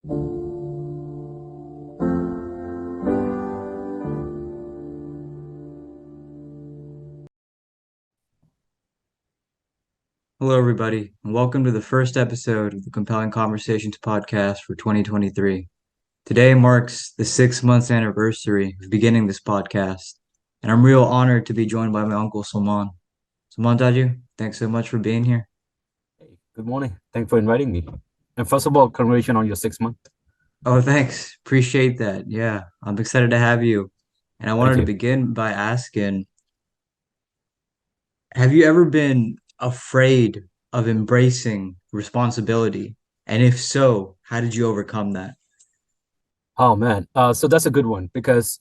Hello, everybody, and welcome to the first episode of the Compelling Conversations podcast for 2023. Today marks the 6 months anniversary of beginning this podcast, and I'm real honored to be joined by my uncle Salman. Salman Taju, thanks so much for being here. Hey, good morning. Thanks for inviting me. And first of all, congratulations on your 6 month. Oh, thanks. Appreciate that. Yeah, I'm excited to have you. And I wanted Thank to you. begin by asking, have you ever been afraid of embracing responsibility? And if so, how did you overcome that? Oh man, so that's a good one because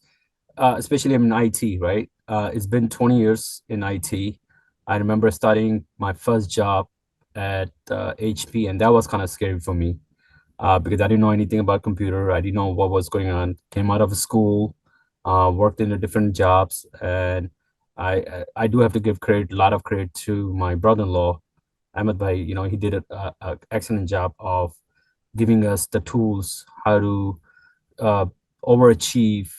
especially I'm in IT, right? It's been 20 years in IT. I remember starting my first job at HP, and that was kind of scary for me because I didn't know anything about computer. I didn't know what was going on. Came out of school, worked in the different jobs, and I do have to give credit, a lot of credit to my brother-in-law, Ahmed Bhai. He did a excellent job of giving us the tools how to uh, overachieve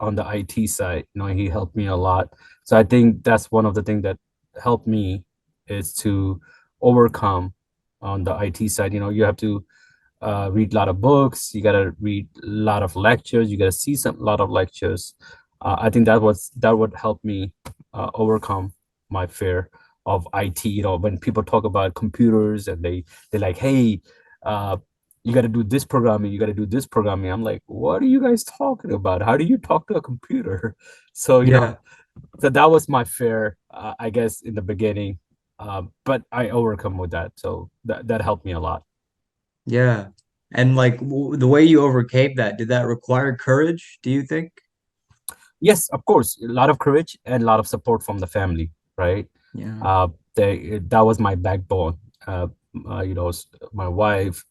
on the IT side. He helped me a lot. So I think that's one of the things that helped me is to overcome on the IT side. You have to read a lot of books. You gotta read a lot of lectures. You gotta see some lot of lectures. I think that would help me overcome my fear of IT. When people talk about computers and they're like, hey, uh, you got to do this programming. You got to do this programming. I'm like, what are you guys talking about? How do you talk to a computer? So Yeah, so that was my fear, I guess, in the beginning. But I overcome with that. So that helped me a lot. yeah. And like the way you overcame that, did that require courage, do you think? Yes, of course, a lot of courage and a lot of support from the family, right? Yeah. uh that was my backbone. My wife,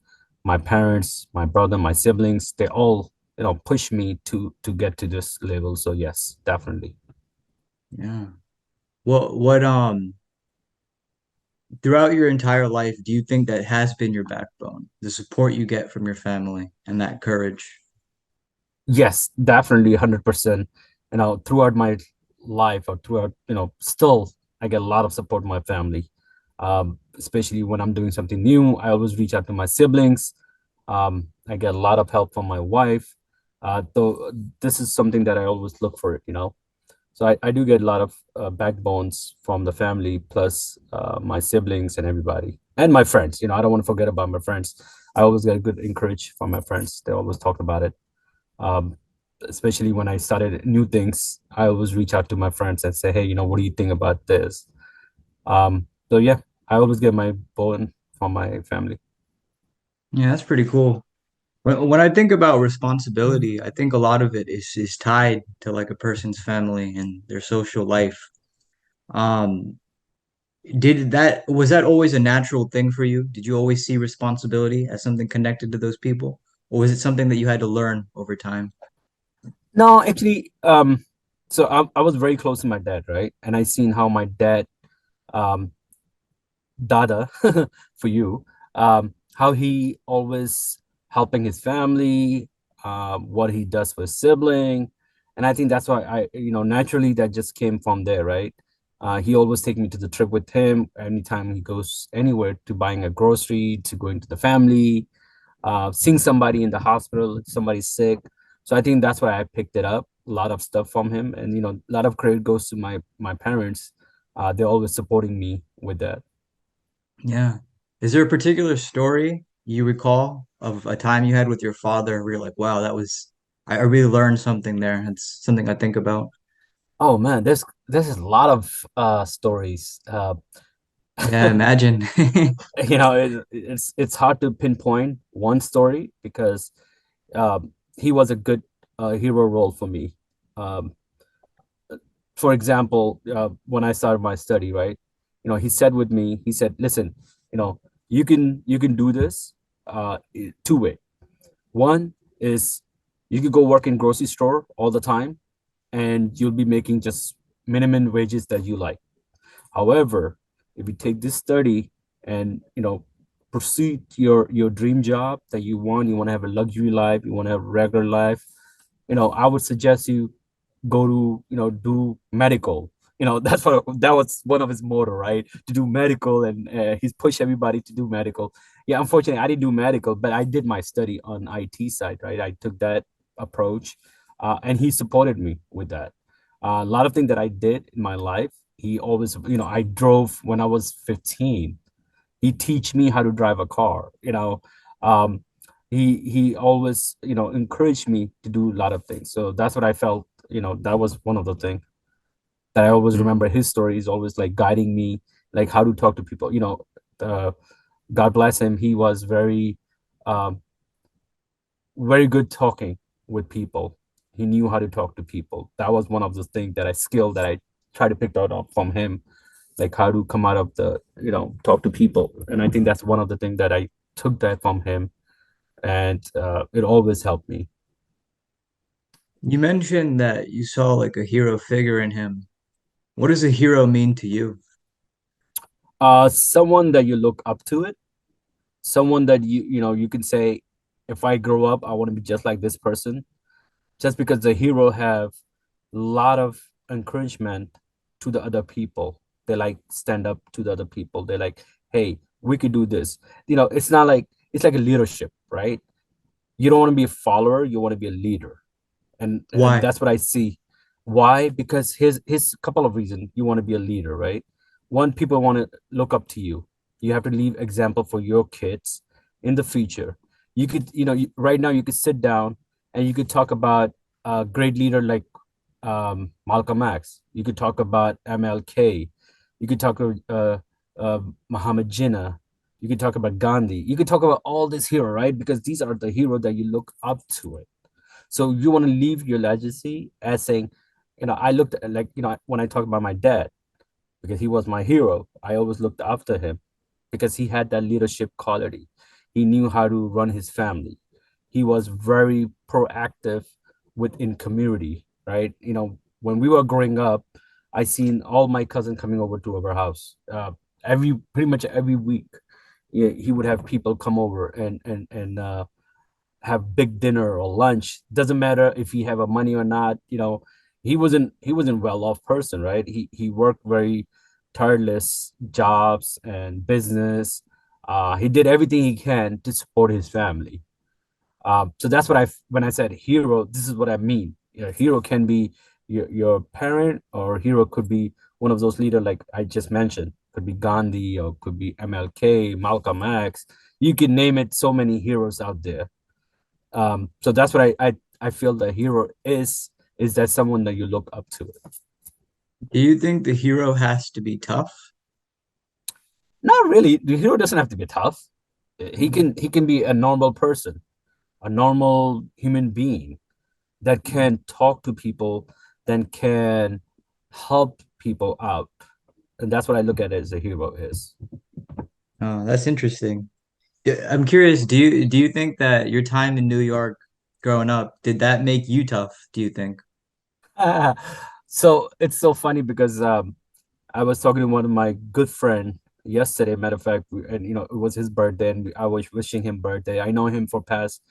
my parents, my brother, my siblings, they all push me to get to this level. So yes, definitely. Yeah. What throughout your entire life, do you think that has been your backbone? The support you get from your family and that courage? Yes, definitely, 100%. Throughout my life, or throughout, still I get a lot of support from my family. Especially when I'm doing something new, I always reach out to my siblings. I get a lot of help from my wife. Though this is something that I always look for, so I do get a lot of backbones from the family, plus my siblings and everybody, and my friends. I don't want to forget about my friends. I always get good encourage from my friends. They always talk about it. um, Especially when I started new things, I always reach out to my friends and say, hey, what do you think about this? So yeah, I always get my bone from my family. Yeah, that's pretty cool. When I think about responsibility, I think a lot of it is tied to like a person's family and their social life. Um, did that was that always a natural thing for you? Did you always see responsibility as something connected to those people? Or was it something that you had to learn over time? No, actually, so I was very close to my dad, right? And I seen how my dad, um, Dada, for you, how he always helping his family, what he does for his sibling. And I think that's why naturally that just came from there, right? He always take me to the trip with him anytime he goes anywhere, to buying a grocery, to going to the family, seeing somebody in the hospital, somebody's sick. So I think that's why I picked it up, a lot of stuff from him. And a lot of credit goes to my parents. They're always supporting me with that. Yeah. Is there a particular story you recall of a time you had with your father where you're like, wow, I really learned something there. It's something I think about. Oh man, there's a lot of stories. Yeah, imagine. It's hard to pinpoint one story because he was a good hero role for me. Um, for example, when I started my study, right? He said with me, he said, "Listen, you can do this two way. One is you could go work in grocery store all the time, and you'll be making just minimum wages that you like. However, if you take this study and pursue your dream job that you want to have a luxury life, you want to have a regular life, I would suggest you go to, do medical. That's what that was one of his motto, right? To do medical, and he's pushed everybody to do medical. Yeah, unfortunately, I didn't do medical, but I did my study on IT side, right? I took that approach, and he supported me with that. A lot of things that I did in my life, he always, I drove when I was 15. He teach me how to drive a car. Um, he always, encouraged me to do a lot of things. So that's what I felt. That was one of the things that I always remember. His story is always like guiding me, like how to talk to people. Uh, God bless him. He was um, very good talking with people. He knew how to talk to people. That was one of the things that I try to pick that up from him, like how to come out of the, talk to people. And I think that's one of the things that I took that from him, and it always helped me. You mentioned that you saw like a hero figure in him. What does a hero mean to you? Someone that you look up to it, someone that you can say, if I grow up, I want to be just like this person. Just because the hero have a lot of encouragement to the other people, they like stand up to the other people. They're like, hey, we could do this. It's not like, it's like a leadership, right? You don't want to be a follower, you want to be a leader. And Why? that's what I see. Why? Because here's a couple of reasons you want to be a leader, right? One, people want to look up to you. You have to leave example for your kids in the future. You could, right now you could sit down and you could talk about a great leader like Malcolm X. You could talk about MLK. You could talk about Muhammad Jinnah. You could talk about Gandhi. You could talk about all this hero, right? Because these are the hero that you look up to it. So you want to leave your legacy as saying, I looked at, like, when I talk about my dad, because he was my hero, I always looked after him because he had that leadership quality. He knew how to run his family. He was very proactive within community, right? When we were growing up, I seen all my cousins coming over to our house. Every pretty much every week, yeah, he would have people come over and have big dinner or lunch. Doesn't matter if he have a money or not. He wasn't well off person, right? He worked very tireless jobs and business. He did everything he can to support his family. So that's what when I said hero, this is what I mean. Hero can be your parent, or hero could be one of those leaders like I just mentioned. Could be Gandhi, or could be MLK, Malcolm X. You can name it. So many heroes out there. So that's what I feel the hero is that someone that you look up to. Do you think the hero has to be tough? Not really. The hero doesn't have to be tough. He can be a normal person, a normal human being that can talk to people, that can help people out. And that's what I look at it as a hero is. Oh, that's interesting. Yeah, I'm curious, do you think that your time in New York growing up, did that make you tough, do you think? So it's so funny because I was talking to one of my good friend yesterday. Matter of fact, and it was his birthday, and I was wishing him birthday. I know him for past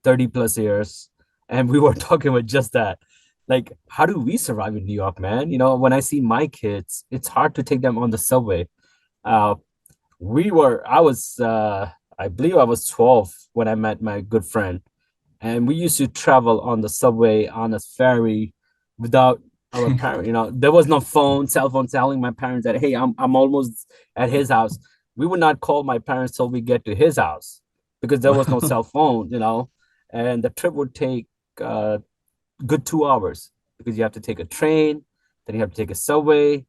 30 plus years, and we were talking about just that. Like, how do we survive in New York, man? When I see my kids, it's hard to take them on the subway. Uh, I was, I believe I was 12 when I met my good friend, and we used to travel on the subway on a ferry without our parent. There was no cell phone telling my parents that, hey, I'm almost at his house. We would not call my parents till we get to his house because there was no cell phone. And the trip would take a good 2 hours because you have to take a train, then you have to take a subway,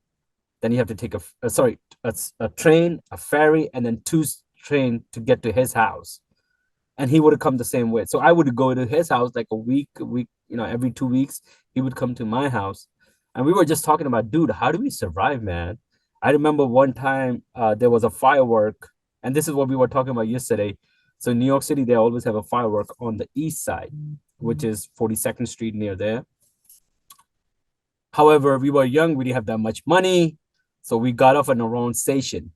then you have to take a train, a ferry, and then two train to get to his house. And he would come the same way. So I would go to his house like a week, every 2 weeks. He would come to my house, and we were just talking about, dude, how do we survive, man? I remember one time there was a firework, and this is what we were talking about yesterday. So in New York City, they always have a firework on the east side, which is 42nd Street near there. However, we were young, we didn't have that much money, so we got off at the wrong station.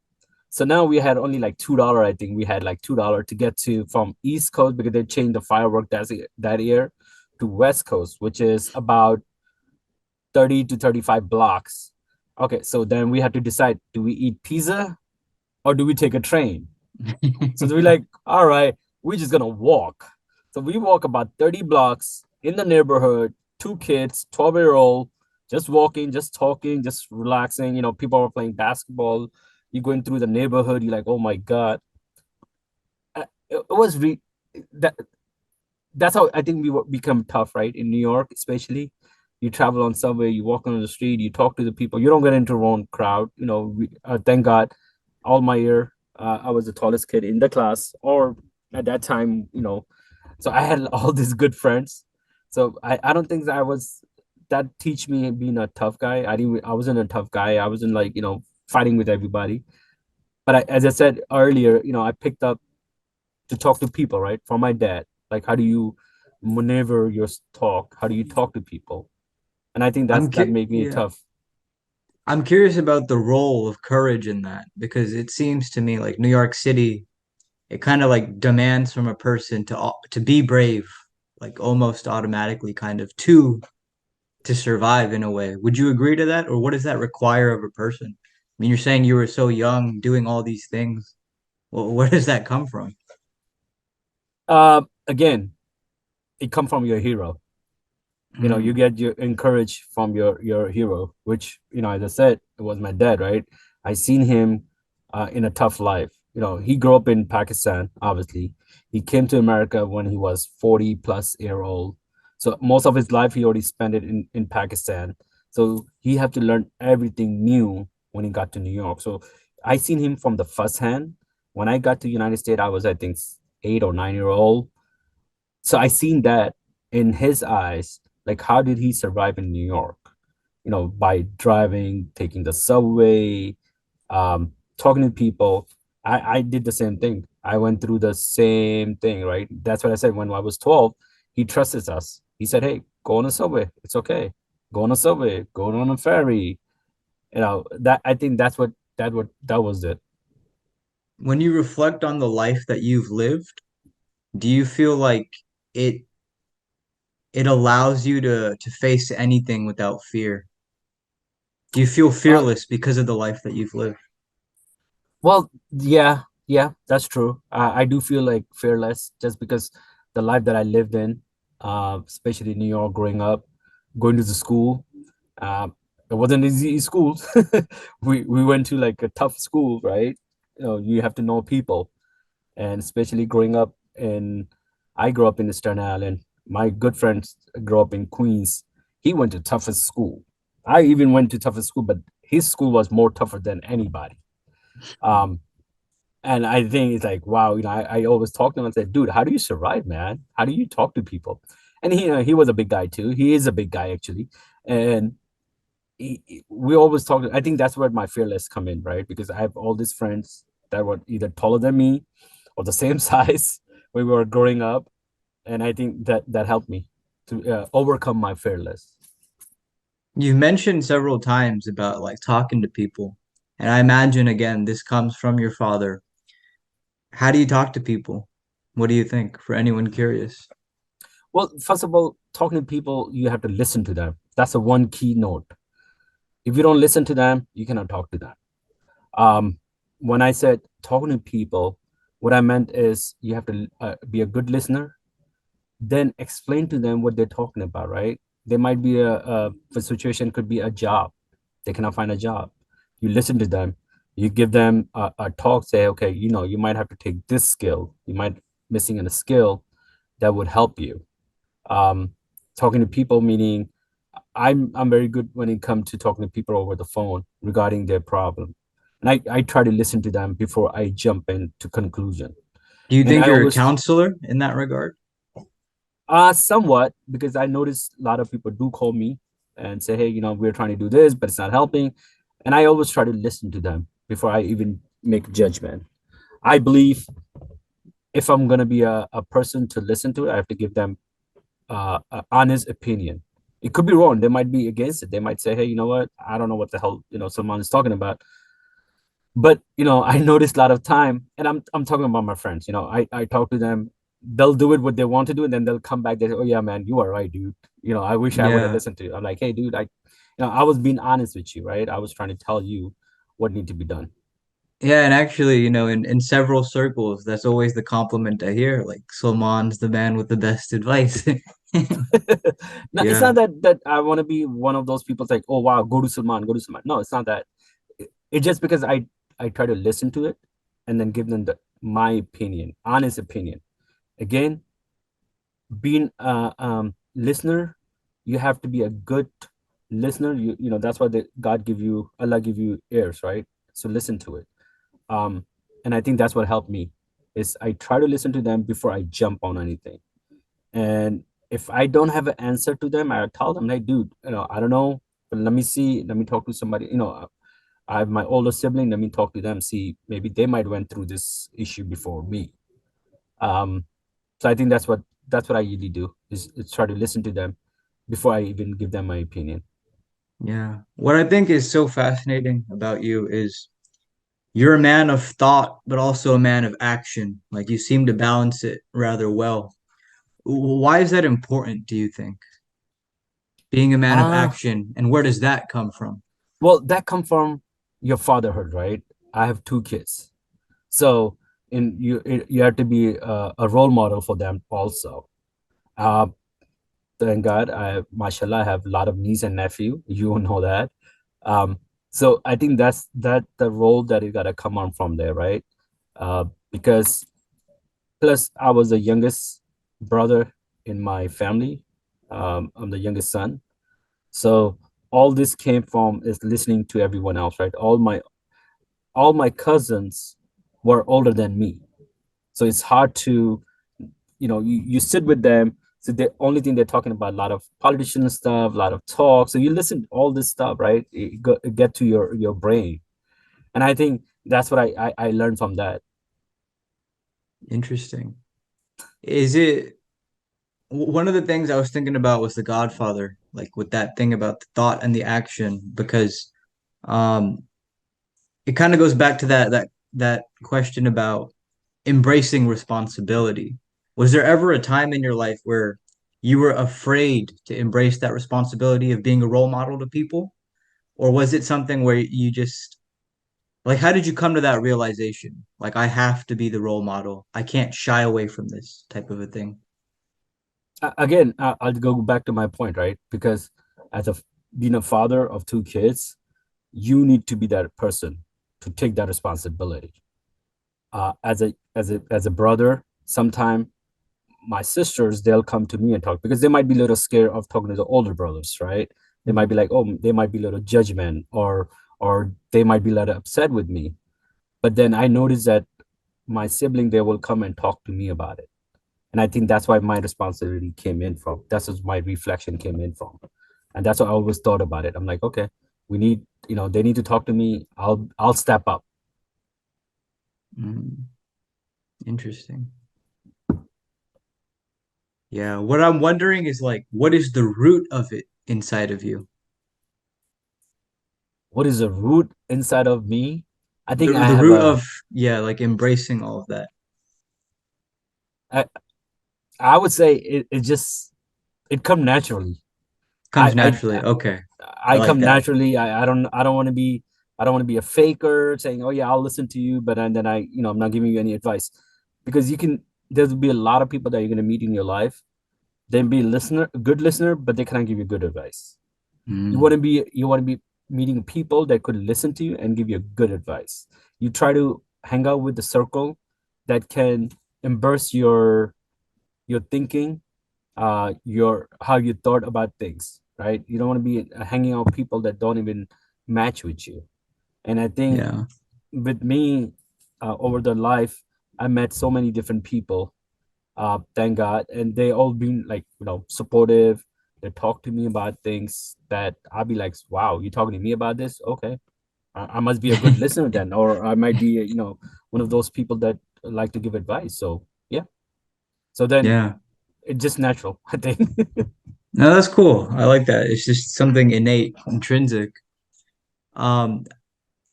So now we had only like $2. I think we had like $2 to get to from East Coast because they changed the firework that year to West Coast, which is about 30 to 35 blocks. Okay, so then we had to decide, do we eat pizza or do we take a train? So we're like, all right, we're just gonna walk. So we walk about 30 blocks in the neighborhood, two kids, 12-year-old, just walking, just talking, just relaxing. People are playing basketball. You're going through the neighborhood, you're like, oh my God. It was that that's how I think we become tough, right? In New York, especially. You travel on subway, you walk on the street, you talk to the people. You don't get into your own crowd. Thank God, all my year, I was the tallest kid in the class, or at that time, so I had all these good friends. So I don't think that that teach me being a tough guy. I wasn't a tough guy. I wasn't like, fighting with everybody. But as I said earlier, I picked up to talk to people, right? From my dad. Like, how do you maneuver your talk? How do you talk to people? And I think that made me Yeah. tough. I'm curious about the role of courage in that because it seems to me like New York City, it kind of like demands from a person to be brave, like almost automatically kind of to survive in a way. Would you agree to that, or what does that require of a person? I mean, you're saying you were so young doing all these things. Well, where does that come from? Again, it come from your hero. You Mm. get your encouraged from your hero, which, as I said, it was my dad, right? I seen him in a tough life. He grew up in Pakistan. Obviously, he came to America when he was 40 plus year old, so most of his life he already spent it in Pakistan. So he had to learn everything new when he got to New York. So I seen him from the first hand. When I got to United States, I was, I think, 8 or 9 year old. So I seen that in his eyes, like, how did he survive in New York? By driving, taking the subway, talking to people. I did the same thing. I went through the same thing, right? That's what I said when I was 12. He trusted us. He said, hey, go on a subway. It's okay. Go on a subway, go on a ferry. That I think that was it. When you reflect on the life that you've lived, do you feel like it it allows you to face anything without fear? Do you feel Uh, fearless because of the life that you've lived? Well, yeah, yeah, that's true. I do feel like fearless just because the life that I lived in, especially in New York, growing up, going to the school, uh, it wasn't easy school. We went to like a tough school, right? You have to know people, and especially growing up in, I grew up in Staten Island. My good friend grew up in Queens. He went to toughest school. I even went to toughest school, but his school was more tougher than anybody. Um, and I think it's like, wow, I always talk to him and say, dude, how do you survive, man? How do you talk to people? And he was a big guy too. He is a big guy actually. And we always talk. I think that's where my fearless come in, right? Because I have all these friends that were either taller than me or the same size when we were growing up. And I think that helped me to overcome my fearless. You've mentioned several times about like talking to people, and I imagine again this comes from your father. How do you talk to people? What do you think for anyone curious? Well, first of all, talking to people, you have to listen to them. That's a one key note. If you don't listen to them, you cannot talk to them. Um, when I said talking to people, what I meant is you have to be a good listener, then explain to them what they're talking about, right? There might be a situation could be a job. They cannot find a job. You listen to them, you give them a talk, say, okay, you might have to take this skill. You might missing in a skill that would help you. Um, talking to people, meaning I'm very good when it comes to talking to people over the phone regarding their problem. And I try to listen to them before I jump into conclusion. Do you And think I you're a always counselor in that regard? somewhat, because I notice a lot of people do call me and say, hey, we're trying to do this, but it's not helping. And I always try to listen to them before I even make judgment. I believe if I'm gonna be a person to listen to, I have to give them an honest opinion. It could be wrong. They might be against it. They might say, "Hey, you know what? I don't know what the hell Salman is talking about." But I noticed a lot of time, and I'm talking about my friends. I talk to them. They'll do it what they want to do, and then they'll come back. They say, "Oh yeah, man, you are right, dude. I wish I would have Yeah. listened to you." I'm like, "Hey, dude, I was being honest with you, right? I was trying to tell you what need to be done." Yeah, and actually, in several circles, that's always the compliment I hear. Like Salman's the man with the best advice. No, it's not Yeah. that I want to be one of those people like, "Oh wow, go to Salman, go to Salman." No, it's not that. It's just because I try to listen to it and then give them my opinion, honest opinion. Again, being a listener, you have to be a good listener. That's why Allah give you ears, right? So listen to it. um and I think that's what helped me is I try to listen to them before I jump on anything. And if I don't have an answer to them, I tell them, like, dude, I don't know, but let me talk to somebody. I have my older sibling, let me talk to them, see, maybe they might went through this issue before me. um so I think that's what I usually do is try to listen to them before I even give them my opinion. Yeah. What I think is so fascinating about you is you're a man of thought, but also a man of action. Like you seem to balance it rather well. Why is that important, do you think? Being a man of uh action, and where does that come from? well, that come from your fatherhood, right? I have two kids. So you have to be a role model for them also. uh thank God, mashallah, I have a lot of niece and nephew. You know that. So I think that the role that you got to come on from there, right? Because plus I was the youngest brother in my family. I'm the youngest son. So all this came from is listening to everyone else, right? All my cousins were older than me. So it's hard to, you sit with them. So the only thing they're talking about, a lot of politician stuff, a lot of talk. So you listen to all this stuff, right? It get to your brain. And I think that's what I learned from that. Interesting. Is it one of the things I was thinking about was The Godfather, like with that thing about the thought and the action, because um it kind of goes back to that question about embracing responsibility. Was there ever a time in your life where you were afraid to embrace that responsibility of being a role model to people? Or was it something where you just like how did you come to that realization? Like I have to be the role model. I can't shy away from this type of a thing. Again, I'll go back to my point, right? Because as a being a father of two kids, you need to be that person to take that responsibility. As a brother, sometime my sisters, they'll come to me and talk because they might be a little scared of talking to the older brothers, right? They might be Mm, like, oh, they might be a little judgment, or they might be a little upset with me. But then I notice that my sibling, they will come and talk to me about it. And I think that's why my responsibility came in from. That's what my reflection came in from. And that's what I always thought about it. I'm like, okay, we need, they need to talk to me. I'll step up. mm, interesting. Yeah, what I'm wondering is like, what is the root of it inside of you? What is the root inside of me? I think The I the have root a of yeah, like embracing all of that I, I would say it just it come naturally. comes I naturally. Okay, I I like come that. naturally. I don't want to be a faker saying, oh yeah, I'll listen to you, but and then I'm not giving you any advice. Because there'll be a lot of people that you're gonna meet in your life. They be a good listener, but they cannot give you good advice. Mm, You want to be meeting people that could listen to you and give you good advice. You try to hang out with the circle that can embrace your thinking, your how you thought about things, right? You don't want to be hanging out with people that don't even match with you. And I think yeah, with me, over the life, I met so many different people, thank God, and they all been like, supportive. They talk to me about things that I'll be like, wow, you talking to me about this? Okay, I must be a good listener then, or I might be one of those people that like to give advice. So yeah, so then yeah. it's just natural, I think. No, that's cool. I like that. It's just something innate, intrinsic. Um,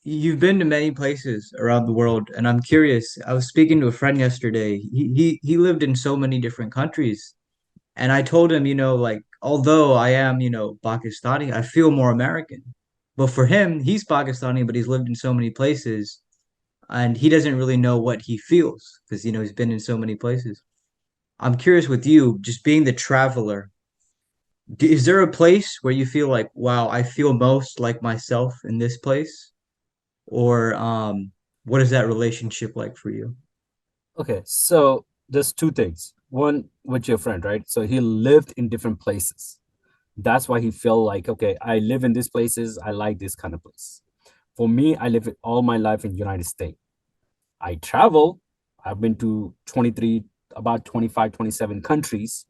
you've been to many places around the world, and I'm curious. I was speaking to a friend yesterday. He lived in so many different countries, and I told him, like although I am, Pakistani, I feel more American. But for him, he's Pakistani, but he's lived in so many places, and he doesn't really know what he feels because he's been in so many places. I'm curious with you, just being the traveler. Is there a place where you feel like, wow, I feel most like myself in this place? Or what is that relationship like for you? Okay, so there's two things. One with your friend, right? So he lived in different places. That's why he felt like, okay, I live in these places. I like this kind of place. For me, I live all my life in United States. I travel. I've been to 23, about 25, 27 countries.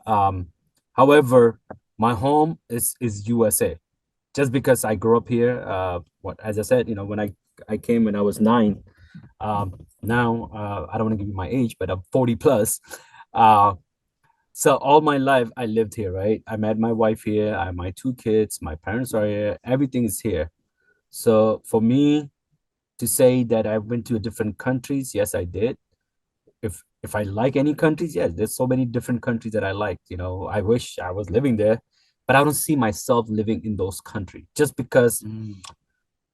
Um, However, my home is USA. Just because I grew up here, what as I said, when I came when I was 9. Now I don't want to give you my age, but I'm 40 plus. Uh, so all my life I lived here, right? I met my wife here. I have my two kids. My parents are here. Everything is here. So for me to say that I went to different countries, yes, I did. If I like any countries, yes, there's so many different countries that I like. I wish I was living there, but I don't see myself living in those countries just because Mm,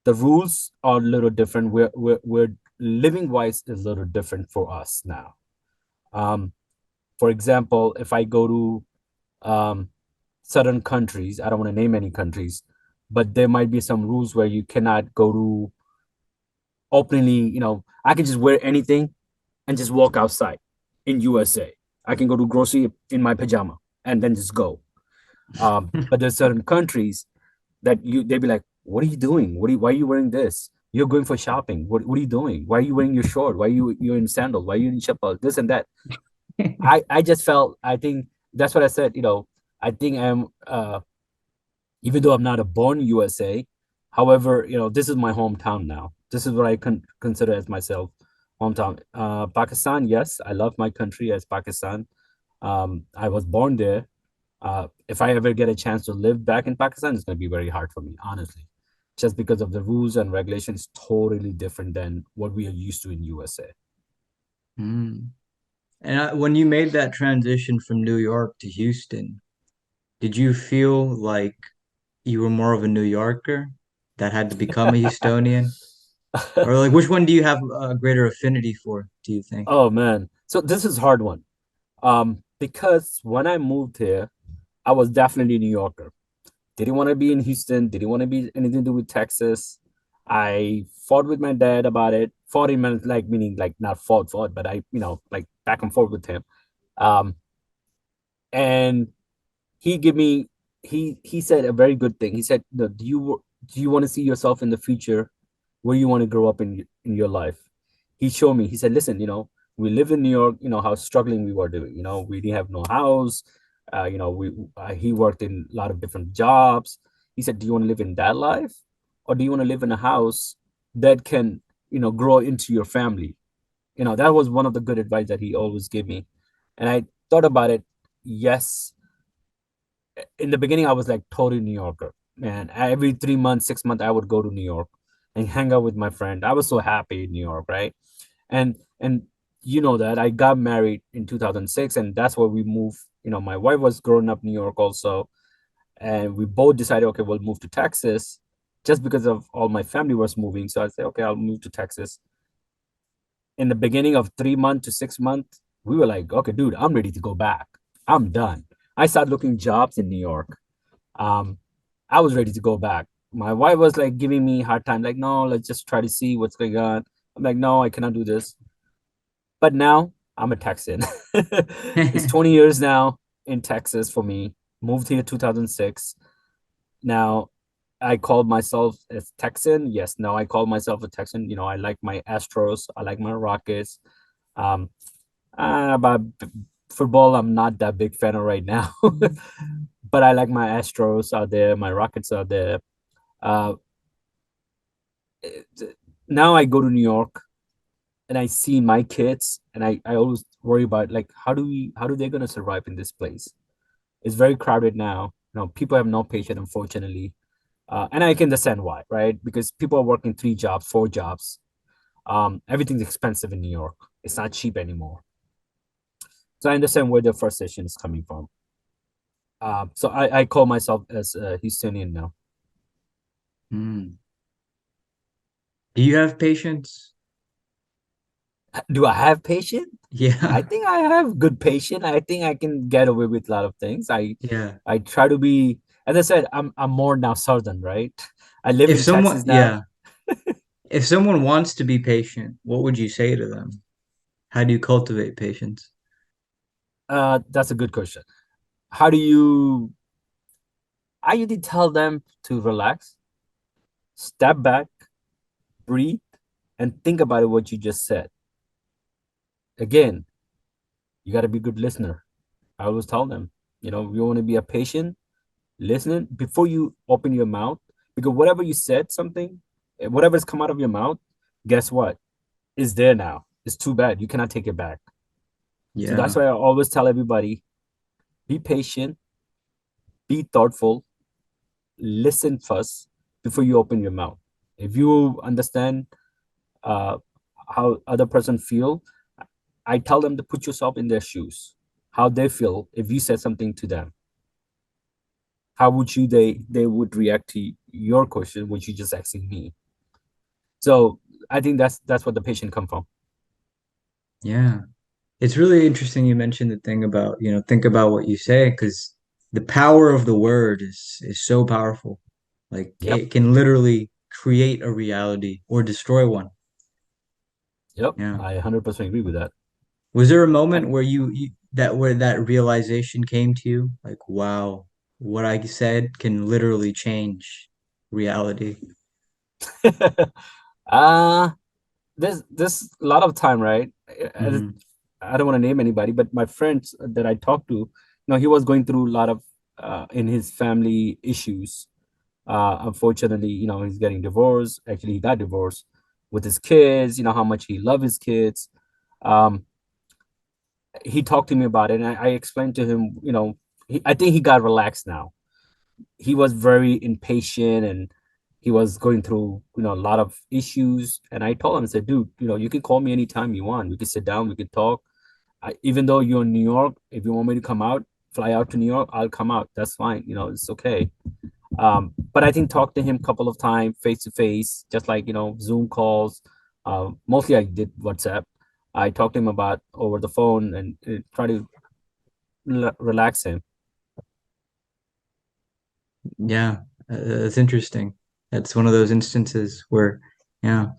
the rules are a little different. We're living wise is a little different for us now. Um, for example, if I go to um, certain countries, I don't want to name any countries, but there might be some rules where you cannot go to openly. I can just wear anything and just walk outside in USA. I can go to grocery in my pajama and then just go. But there's certain countries that they'd be like, "What are you doing? Why are you wearing this? You're going for shopping. What are you doing? Why are you wearing your short? Why are you're in sandals? Why are you in chappal? This and that." I just felt, I think that's what I said. I think I'm even though I'm not a born USA, however, this is my hometown now. This is what I consider as myself hometown. Pakistan, yes, I love my country as Pakistan. I was born there. If I ever get a chance to live back in Pakistan, it's going to be very hard for me, honestly, just because of the rules and regulations totally different than what we are used to in USA. mm. And when you made that transition from New York to Houston, did you feel like you were more of a New Yorker that had to become a Houstonian? Or like which one do you have a greater affinity for, do you think? Oh man, so this is hard one. Because when I moved here, I was definitely a New Yorker. Didn't want to be in Houston. Didn't want to be anything to do with Texas. I fought with my dad about it. Fought him, like meaning like not fought, but I like back and forth with him. Um, and he gave me he said a very good thing. He said, "No, do you want to see yourself in the future? Where you want to grow up in your life?" He showed me. He said, "Listen, we live in New York. You know how struggling we were doing. We didn't have no house. We he worked in a lot of different jobs." He said, "Do you want to live in that life, or do you want to live in a house that can grow into your family?" That was one of the good advice that he always gave me, and I thought about it. Yes, in the beginning I was like totally New Yorker. Man, every 3 months, 6 months, I would go to New York and hang out with my friend. I was so happy in New York, right? And you know that I got married in 2006, and that's where we moved. My wife was growing up in New York also, and we both decided, okay, we'll move to Texas, just because of all my family was moving. So I said, okay, I'll move to Texas. In the beginning of 3 months to 6 months, we were like, okay, dude, I'm ready to go back. I'm done. I started looking jobs in New York. um, I was ready to go back. My wife was like giving me a hard time, like, no, let's just try to see what's going on. I'm like, no, I cannot do this. But now I'm a Texan. It's 20 years now in Texas for me. Moved here 2006. Now I call myself a Texan. Yes, now I call myself a Texan. I like my Astros. I like my Rockets. Um, but football, I'm not that big fan of right now. But I like my Astros out there. My Rockets are there. Uh, Now I go to New York and I see my kids, and I always worry about, like, how do they gonna survive in this place? It's very crowded now. People have no patience, unfortunately. And I can understand why, right? Because people are working 3 jobs, 4 jobs. Everything's expensive in New York. It's not cheap anymore. So I understand where the frustration is coming from. So I call myself as a Houstonian now. Mm. Do you have patience? Do I have patience? I Yeah. think I have good patience. I think I can get away with a lot of things. Yeah. I try to be, as I said, I'm more now southern, right? I live If in someone, Texas now. yeah, if someone wants to be patient, what would you say to them? How do you cultivate patience? That's a good question. How do you? I usually tell them to relax, step back, breathe, and think about what you just said. Again, you got to be a good listener. I always tell them, you want to be a patient listening before you open your mouth, because whatever you said, something, whatever's come out of your mouth, guess what? It's there now. It's too bad. You cannot take it back. So that's Yeah. why I always tell everybody, be patient, be thoughtful, listen first before you open your mouth. If you understand uh, how other person feel, I tell them to put yourself in their shoes, how they feel if you said something to them. How would you they would react to your question, which you just asking me? So I think that's what the patient come from. Yeah. It's really interesting you mentioned the thing about, think about what you say, because the power of the word is so powerful. Like Yep, it can literally create a reality or destroy one. yep, Yeah. I 100% agree with that. Was there a Uh, moment where where that realization came to you? Like, wow, what I said can literally change reality. uh there's a lot of time, right? Hmm. I don't want to name anybody, but my friends that I talked to, he was going through a lot of in his family issues. Unfortunately, he's getting divorced. Actually, he got divorced with his kids. How much he loved his kids. Um, he talked to me about it, and I explained to him. I think he got relaxed now. He was very impatient, and he was going through a lot of issues. And I told him, I said, dude, you can call me anytime you want. We can sit down. We can talk. Even though you're in New York, if you want me to come out, fly out to New York, I'll come out. That's fine. It's okay. But I think talk to him a couple of times face to face, just like Zoom calls. Mostly I did WhatsApp. I talked to him about over the phone and try to relax him. Yeah, that's interesting. That's one of those instances where, yeah.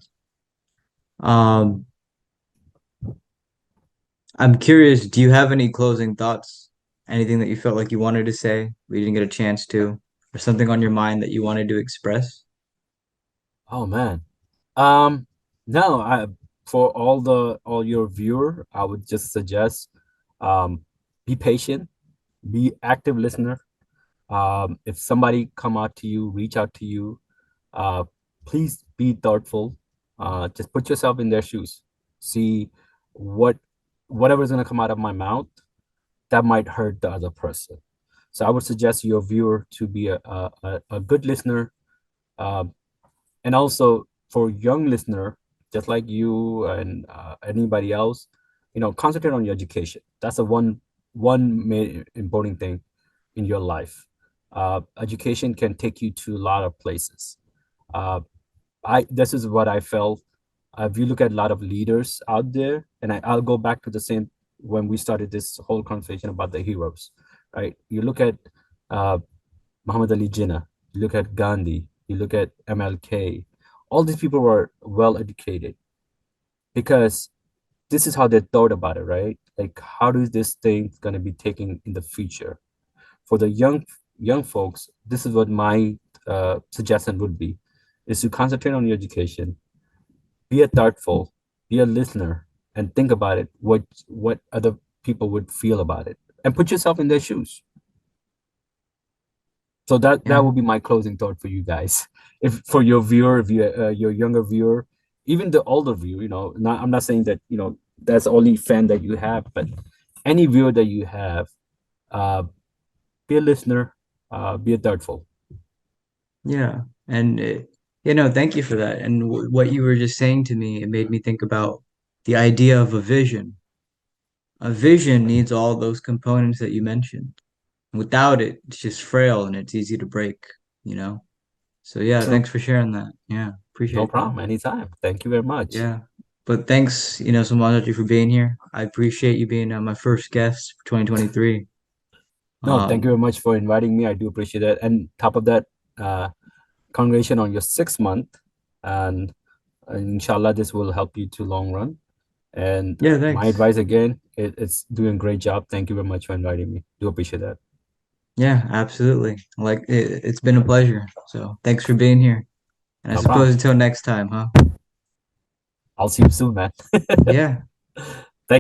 Um, I'm curious, do you have any closing thoughts? Anything that you felt like you wanted to say, we didn't get a chance to, or something on your mind that you wanted to express? Oh man. Um, no, for all your viewer, I would just suggest um be patient, be active listener. If somebody come out to you, reach out to you, uh, please be thoughtful. Just put yourself in their shoes. See what whatever's gonna come out of my mouth that might hurt the other person. So I would suggest your viewer to be a good listener, uh, and also for young listener, just like you and anybody else, concentrate on your education. That's the one main important thing in your life. Education can take you to a lot of places. uh, I This is what I felt. If you look at a lot of leaders out there, and I'll go back to the same when we started this whole conversation about the heroes, right? You look at uh, Muhammad Ali Jinnah, you look at Gandhi, you look at MLK. All these people were well educated because this is how they thought about it, right? Like, how is this thing going to be taken in the future? For the young folks, this is what my suggestion would be: is to concentrate on your education, be a thoughtful, be a listener, and think about it. What other people would feel about it, and put yourself in their shoes. So that Yeah, would be my closing thought for you guys. If for your viewer, if you your younger viewer, even the older viewer, I'm not saying that that's the only fan that you have, but any viewer that you have, uh, be a listener, be a thoughtful. Yeah. And thank you for that. And what you were just saying to me, it made me think about the idea of a vision. A vision needs all those components that you mentioned. Without it, it's just frail and it's easy to break, you know? So yeah, True. thanks for sharing that. Yeah, No appreciate that. problem. Anytime. Thank you very much. Yeah. But thanks, so much for being here. I appreciate you being my first guest for 2023. No, thank you very Um, much for inviting me. I do appreciate it. And top of that, congratulations on your 6 month. And inshallah, this will help you to long run. And yeah, my thanks. advice again, it's doing a great job. Thank you very much for inviting me. Do appreciate that. Yeah, absolutely. Like it's been a pleasure. So thanks for being here. And I No problem. suppose until next time, huh? I'll see you soon, man. Yeah.